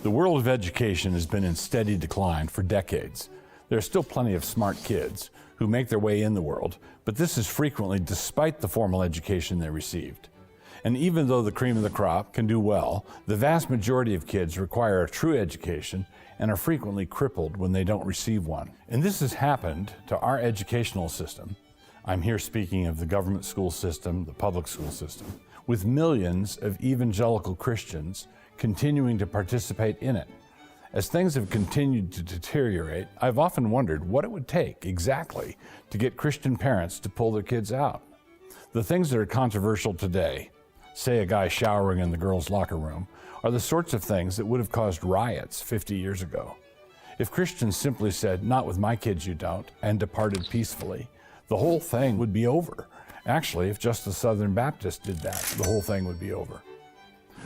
The world of education has been in steady decline for decades. There are still plenty of smart kids who make their way in the world, but this is frequently despite the formal education they received. And even though the cream of the crop can do well, the vast majority of kids require a true education and are frequently crippled when they don't receive one. And this has happened to our educational system. I'm here speaking of the government school system, the public school system, with millions of evangelical Christians continuing to participate in it. As things have continued to deteriorate, I've often wondered what it would take exactly to get Christian parents to pull their kids out. The things that are controversial today, say a guy showering in the girls' locker room, are the sorts of things that would have caused riots 50 years ago. If Christians simply said, "Not with my kids you don't," and departed peacefully, the whole thing would be over. Actually, if just the Southern Baptists did that, the whole thing would be over.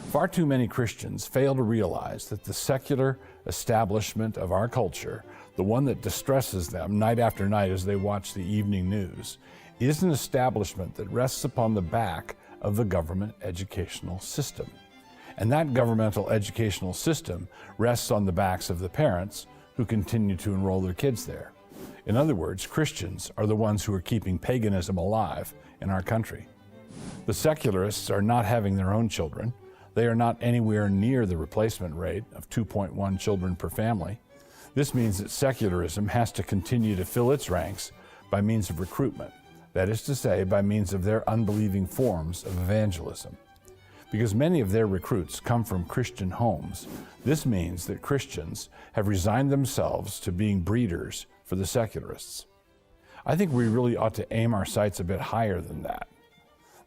Far too many Christians fail to realize that the secular establishment of our culture, the one that distresses them night after night as they watch the evening news, is an establishment that rests upon the back of the government educational system. And that governmental educational system rests on the backs of the parents who continue to enroll their kids there. In other words, Christians are the ones who are keeping paganism alive in our country. The secularists are not having their own children. They are not anywhere near the replacement rate of 2.1 children per family. This means that secularism has to continue to fill its ranks by means of recruitment. That is to say, by means of their unbelieving forms of evangelism. Because many of their recruits come from Christian homes, this means that Christians have resigned themselves to being breeders for the secularists. I think we really ought to aim our sights a bit higher than that.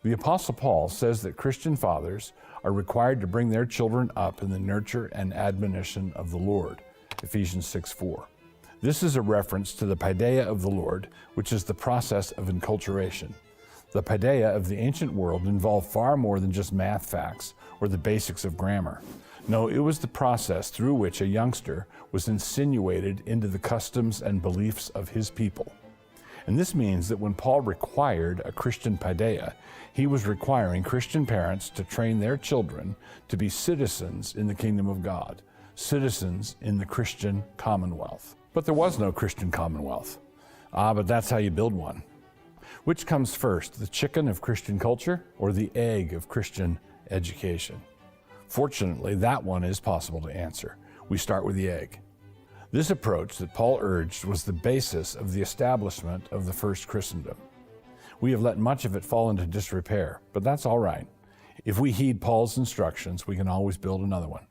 The Apostle Paul says that Christian fathers are required to bring their children up in the nurture and admonition of the Lord, Ephesians 6:4. This is a reference to the paideia of the Lord, which is the process of enculturation. The paideia of the ancient world involved far more than just math facts or the basics of grammar. No, it was the process through which a youngster was insinuated into the customs and beliefs of his people. And this means that when Paul required a Christian paideia, he was requiring Christian parents to train their children to be citizens in the kingdom of God, citizens in the Christian commonwealth. But there was no Christian commonwealth. But that's how you build one. Which comes first, the chicken of Christian culture or the egg of Christian education? Fortunately, that one is possible to answer. We start with the egg. This approach that Paul urged was the basis of the establishment of the first Christendom. We have let much of it fall into disrepair, but that's all right. If we heed Paul's instructions, we can always build another one.